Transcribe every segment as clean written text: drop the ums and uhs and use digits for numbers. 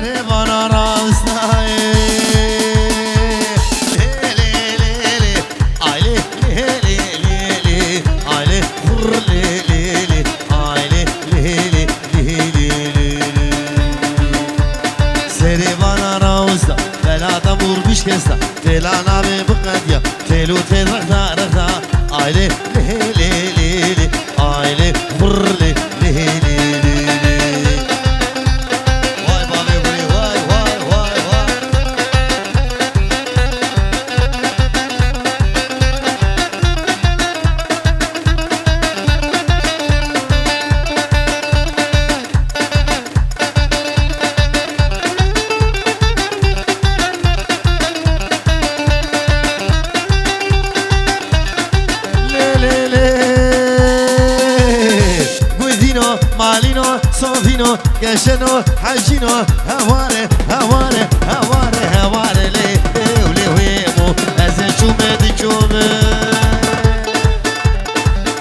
سربانا راستای كستا تلانا بقديا تلو ترغدا رغدا عيلي لي لي لي لي عيلي بر لي لي لي لي واي بابي واي واي واي واي مالينو صوفينو كشنو حجينو هواري هواري هواري هواري لي ولي ويمو ازن شومد شومد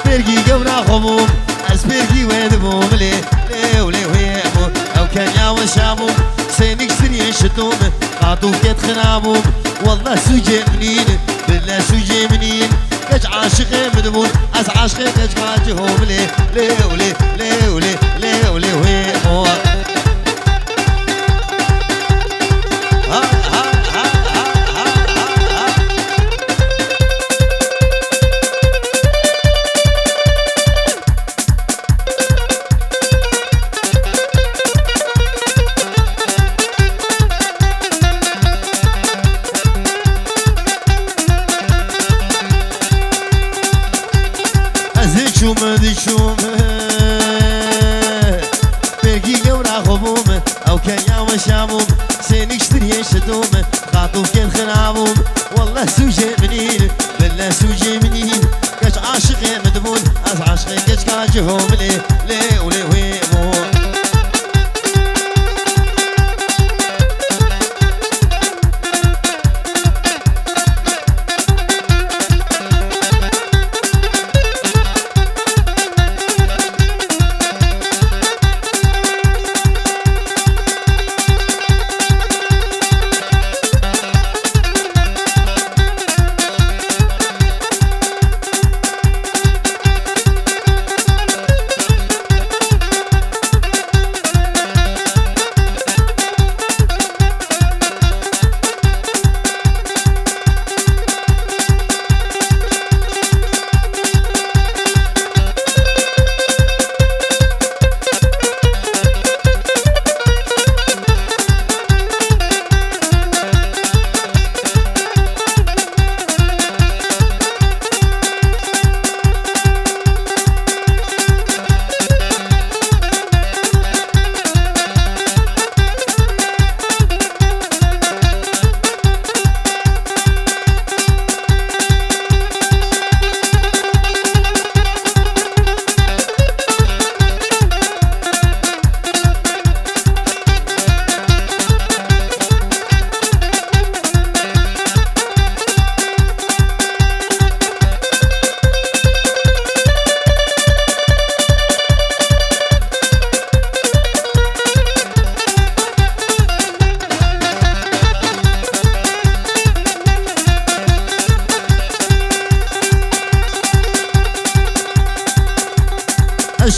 برقي قونا خموم از برقي ويدبوم لي ولي ويمو او كان ياون شاموم سينك سرين شتوم قاطو كت خناموم والله سوجي منين بالله سوجي منين كج عاشق مدمون از عاشق كج قاجهم لي ولي لي ولي لي ولي ويمو ها ها ها ها ها شومد شومد برقي قورا خبوم او كان ياما شاموم سينك شتري شدوم خاطوف كان خناموم والله سوجي منين بالله سوجي منين كاش عاشقي مدمون از عاشقي كاش كاجهم لي ولي ويمو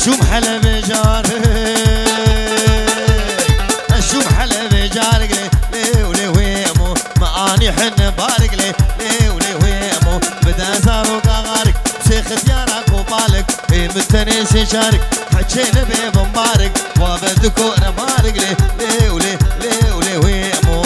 الشوم حلب جارك الشوم حلب جارك لي ولي ويمو معاني حن بارك لي ولي ويمو بدا زارو قارك شيخ اختيارك وبالك متني سيشارك حكينا بمبارك وبدكو انا بارك لي ولي ويمو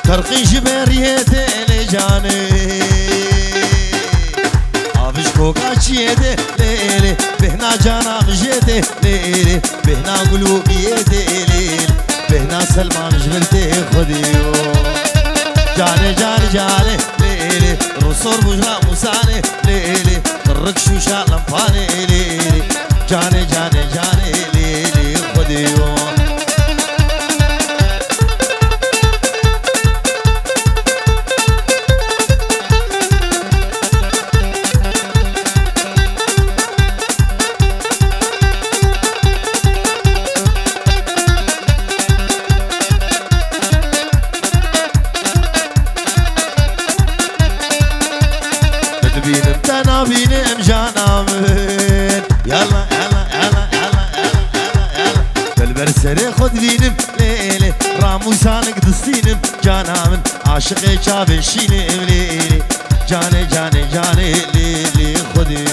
ترقي جبريته لجاني عفش كوكاشيته ليلي بهنا جانا مجيته ليلي بهنا قلوبيته ليلي بهنا سلمان جبرته خديو جاني جاني جاني ليلي رسول بجرا موساني ليلي الركشو شالم فاني ليلي جاني جاني جاني ليلي خديو بينم جانامن يلا يلا يلا يلا يلا يلا بالبرسري خد بينم ليلي راموسانك دستينم جانامن عاشقي شافن شينم ليلي جاني جاني جاني ليلي خدي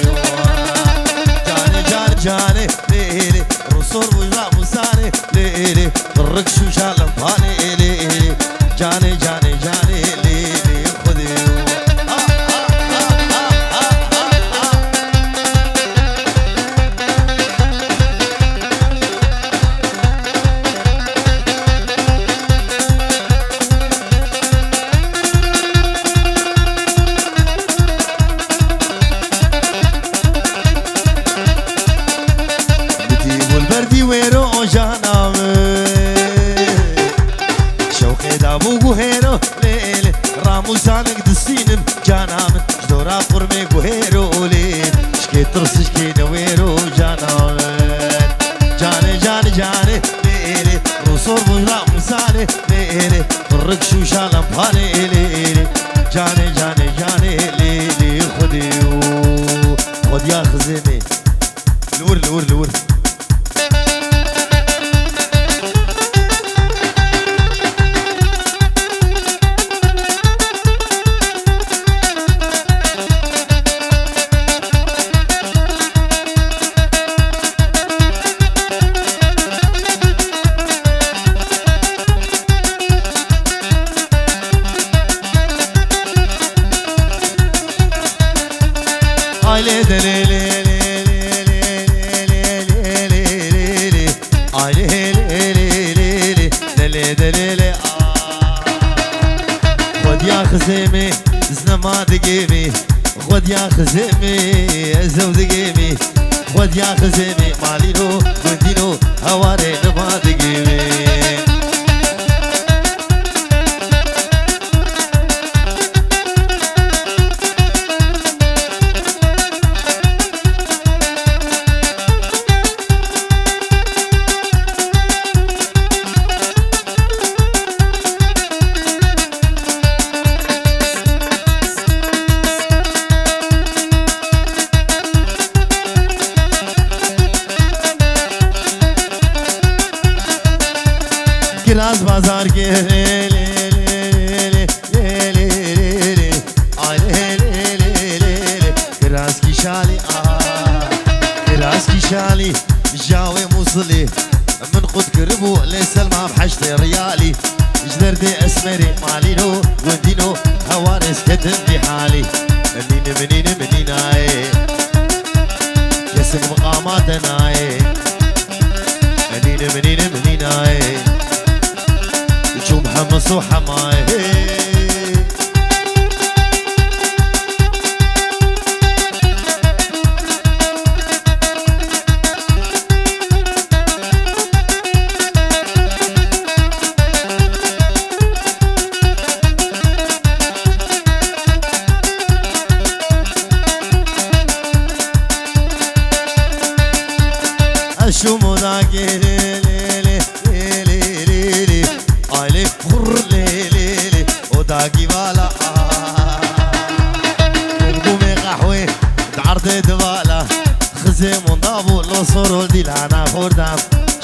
جاني جاني جاني ليلي رسول وجرا موساني ليلي الركشو شالم فاني ليلي جاني جاني جاني ليلي خدي راموسانك دستينم جانامن جدورا قرمي قهيرو لين شكي ترسش كي نويرو جانامن جاني جاني جاني ليلي رسول بجرا موساني ليلي الركشو شالم فاني ليلي جاني جاني جاني ليلي خديو خد يا خزيمي لور لور لور خزيمي زنما دقيمي خد يا خزيمي ازو دقيمي خد يا خزيمي مالينو قندينو هواري نما دقيمي किरास बाजार के ले ले ले ले ले ले ले ले आ ले ले ले ले ले किरास की शाली किरास की शाली جاوي موصلي من قد كربو لسلمى بحشتي ريالي جدردي اسمري مالينو ودينو هوارس كتم بحالي منين منين منين اي جسم مقاماتنا اي منين منين منين اي شو محمص وحماي شو مناقي ليلي ليلي ليلي عليك خر ليلي وداقي بالا قومي قحوي تعرض دبالا خزي منضابو الأصور ولدي لعنا خوردام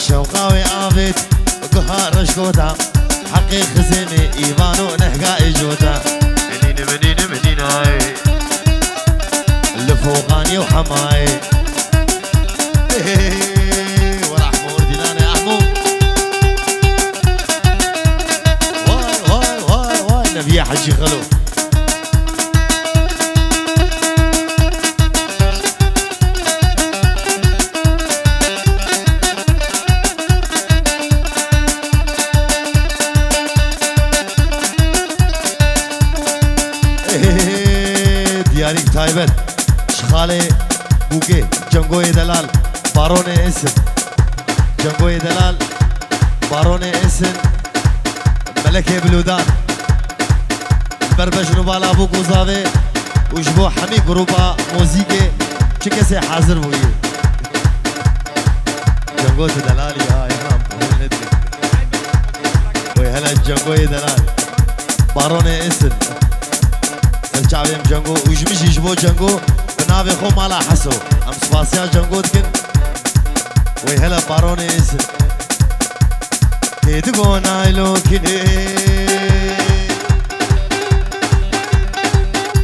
شوقاوي آبت قهار شكوتا حقي خزيمي إيبانو نحقا إجوتا منين منين منين هاي اللي فوقاني وحماي نبيه حجي خلو دياري تايبت شخالي بوكي جنگوي دلال بارون اسن جنگوي دلال بارون اسن ملكي بلودان بربش نوبالا بو قوزاوي وجبو حمي جروبا موزيكي چكسي حاضر بوي جنگوي دلالي هاي هم وي هلا جنگوي دلال بارون اسن الشعبيم جنگو وجمش يجبو جنگو بنابي خو مالا حسو ام سباسيا جنگو دكن وي هلا بارون اسن كيدقو نايلو كني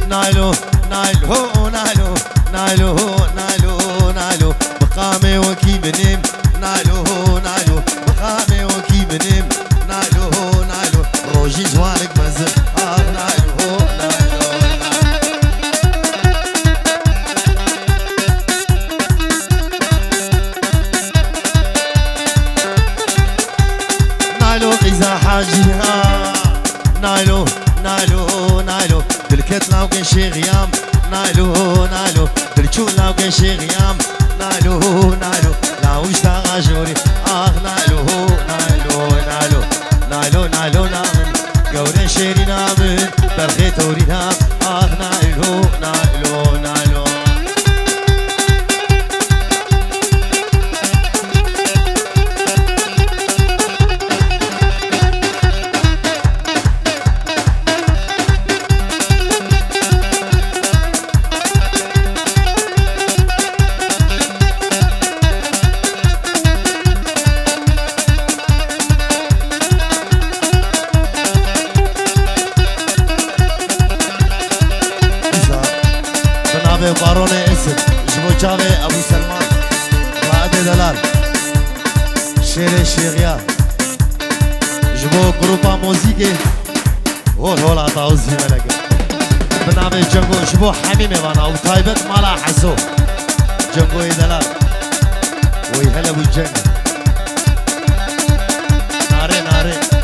نايلو نايلو نايلو نايلو نايلو نايلو مقامي وكي منيم نايلو نايلو مقامي وكي منيم نايلو نايلو روجي جوالك مزل نايلو نايلو نايلو قيزا حاجيها نايلو نايلو نايلو بالكت لاو كان شي غيام نايلو نايلو بالكو لاو كان شي غيام نايلو نايلو لاو اشتاق جوري نايلو نايلو نايلو نايلو نايلو نامن قوري شيري نامن برخي توري نام نايلو نايلو نايلو بارون اسد جبو جاوي ابو سلمان رائد دلال شير شيريا جبو جروبا موزيكي هول هول عطاوزي ملكه بنامي جنگو جبو حميمي وانا وطايبت مالا حسو جنگو دلال ويهلا ابو الجنة ناري ناري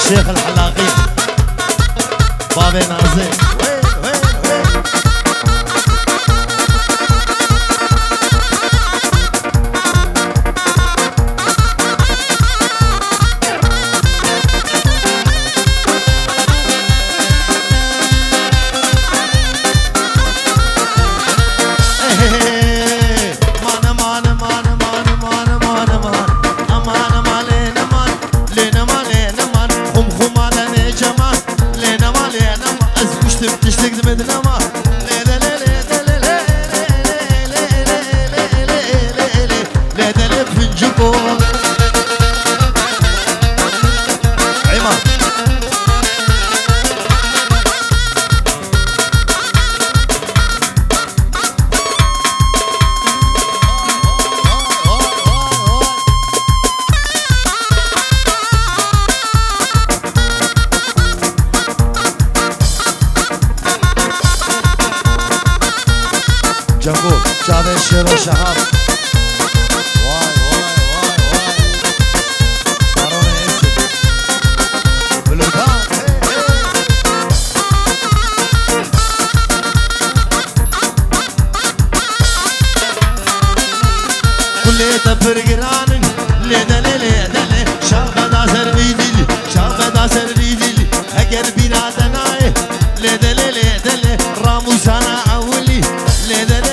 الشيخ الحلاقي بابي نازي جنبو جاب الشير والشهاب واي واي واي واي صارون اسد بلوكان كل تبر قران ليدا ليدا شاف دا سربيدي شاف دا سربيدي اگر بيناتنا ليدا ليدا راموس انا اولي ليدا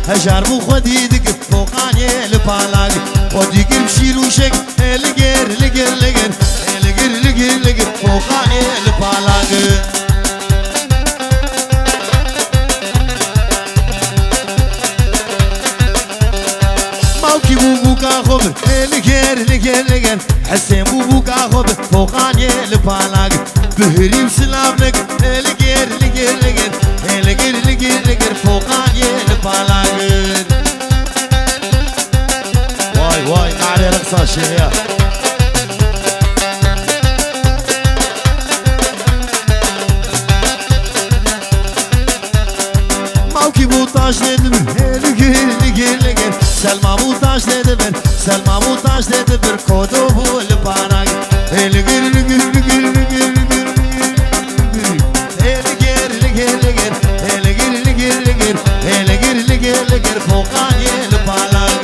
هجار بو خودی دکر فوقانی لپالاگ خودی گر بشیروشک لگر لگر لگر لگر لگر لگر فوقانی لپالاگ موکی بو بو کا خوب لگر لگر لگر حسین بو بو کا خوب فوقانی لپالاگ بهری بسلام لگر لگر لگر لگر لگر لگر لگر فوقانی لپالاگ واي واي علي رقصة الشيخ موكي بوطاش لدبر لقر لقر سلمى بوطاش لدبر سلمى بوطاش لدبر كودو بو لباراق لقر لقر لقر لقر لقر لقر لقر لقر لقر لقر لقر لقر فوقاني لبالاق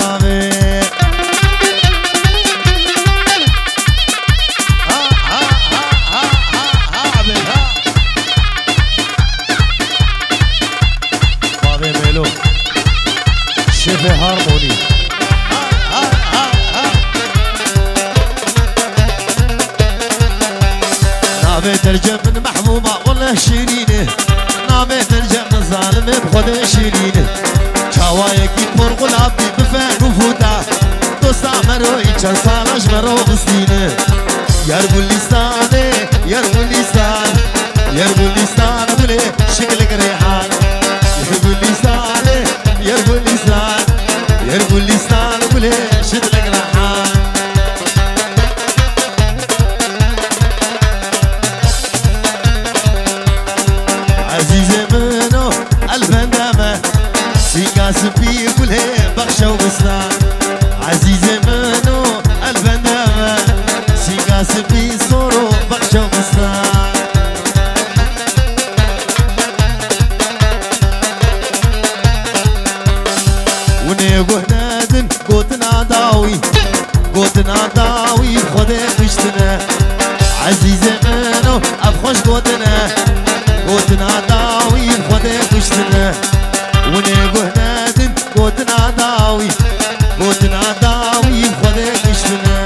نامه شف هارموني نابي ترجم من محبوبة والله شيرينه نابي ترجم من ظالم بخود شيرينه شوايكي فرق العبدي بفان وفوتا دوستا مروي چند سالش مرو بسينه يربو اللسانه يربو اللسان يربو اللسان بلي شكلك ريحان يربو اللسانه يربو اللسان يربو اللسان بلي شكلك ريحان عزيزي منو الفندامة سيكا سبي بلي بخشة وبسنان عزيزي منو الفندامة سيكا سبي صورو بخشة وبسنان ونيقو هنادن قوتنا داوي قوتنا داوي بخده بشتنا عزيزي منو ابخوش قوتنا قوتنا داوي بخده بشتنا ونيقو هنادن قوتنا داوي قوتنا داوي بخده بشتنا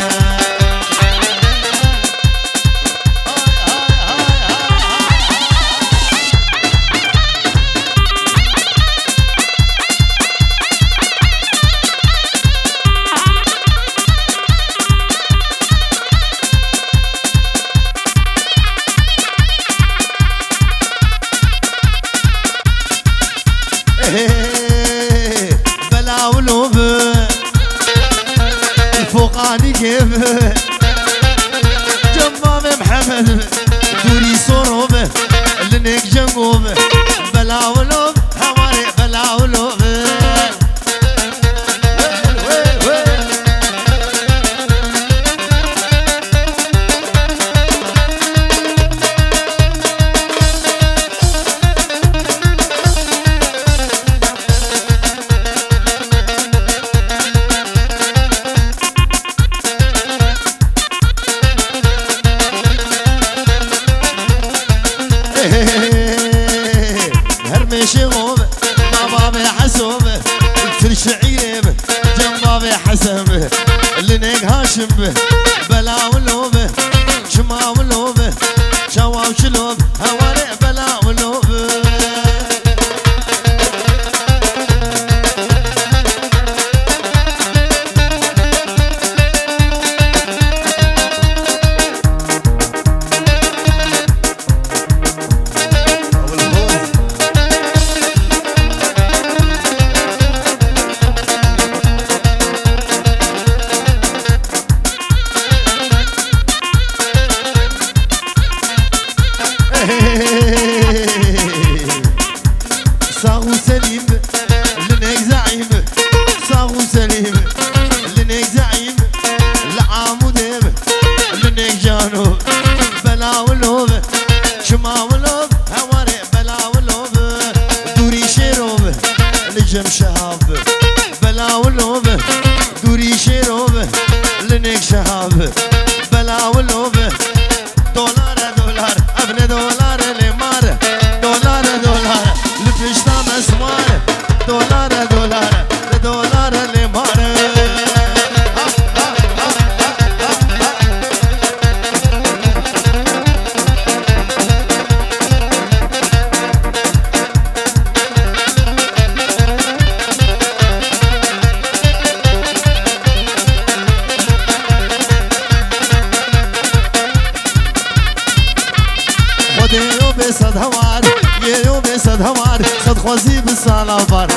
بلا ولوب الفوقاني كيف جنباب محمد دوري صروب لنك جنوب بلا ولوب هواري بلا ولوب هرمشي غوب بابا حسوب الفرش عيب جنبابي حسب لنك هاشم بلا ولوب شما ولوب شوا وشلوب هواري بلا ولوب صاغو سليم لنك زعيم صاغو سليم لنك زعيم لعاموديب لنك جانوب بلا ولوب شما ولوب هواري بلا ولوب دوري شيروب نجم شهاب بلا ولوب دوري شيروب لنك شهاب بلا ولوب دولار دولار ابن دولار لمار دولار دولار لبشتا مسمار دولار دولار دولار لمار صد هوار يوم صد هوار صد خوزي بالصلابار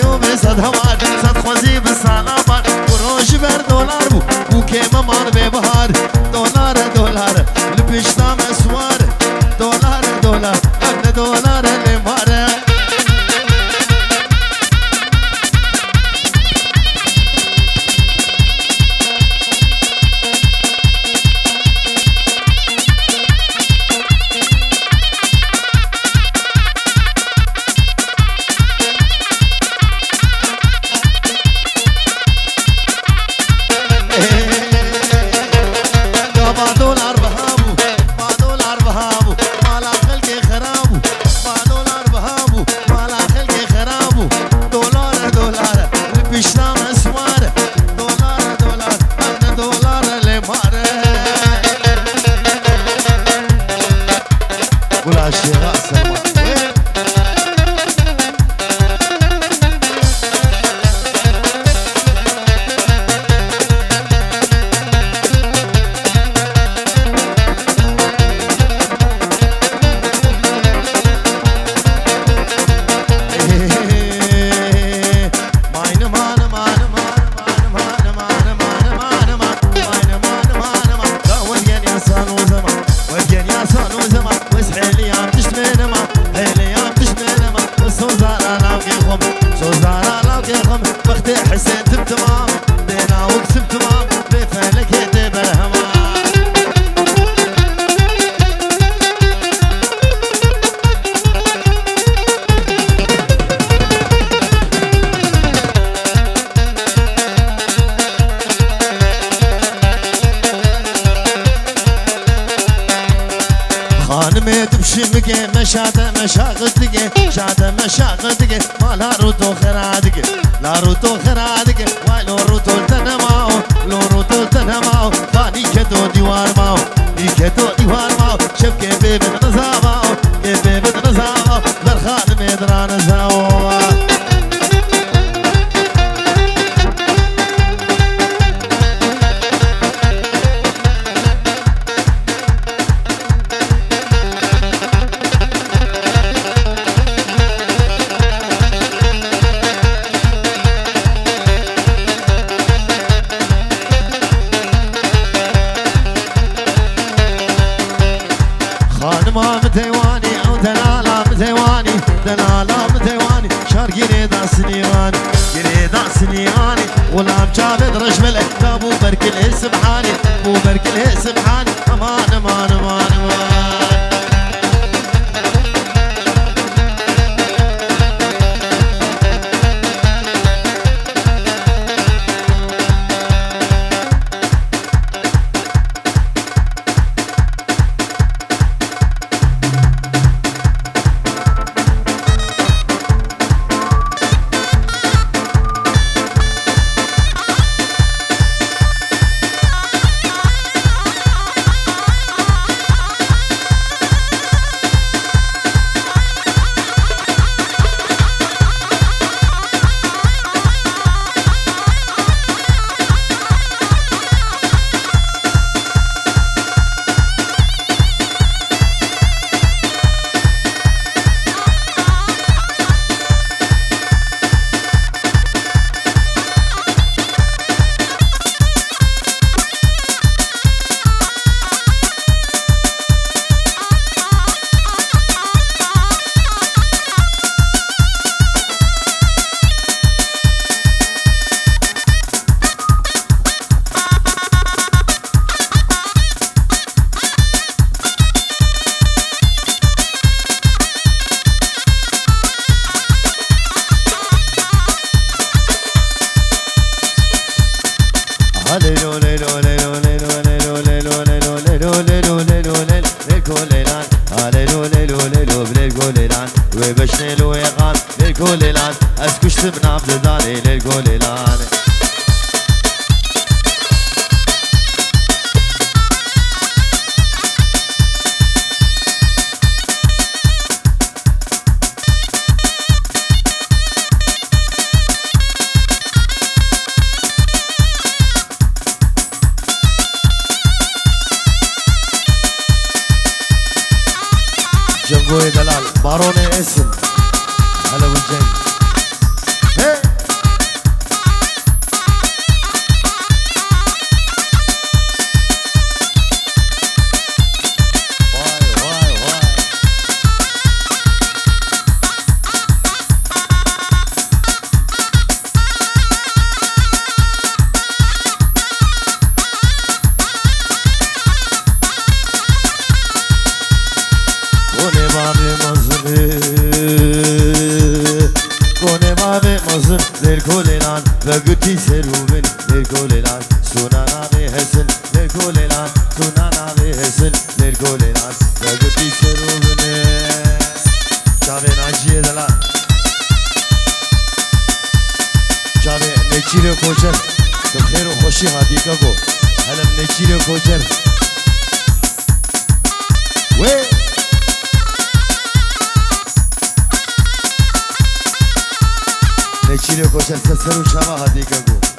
يوم صد هوار صد خوزي بالصلابار وروش بر دولار بو كيما مار ببهار دولار دولار لبشتا مسوار دولار دولار ابن دولار لمار شمكي مشاته مشاغتك شاته مشاغتك ما لا روتو خرادك لا روتو خرادك وايلو روتو تنماو لو روتو تنماو خاني كتو ديوار ماو كتو ديوار ماو شبكي بيبت نزاماو بيبت نزاماو برخان ميدران زاو خانما متواني او دلالا متواني دلالا متواني شار قريدا سنيواني قريدا سنيواني ولا مجابد رجمل ابو بركل سبحاني ابو بركل سبحاني امان امان امان امان جنگوی دلال بارون اسم هلا والجنگ هي وقتي سروبن للكولان سونانا بهسن للكولان سونانا بهسن للكولان وقتي سروبن شابه ناجيه دلا شابه نچيرو کوچر تو خیر و خوشی هادی کگو هلم نچيرو کوچر وے نچيرو کوچر سسرو شابه هادی کگو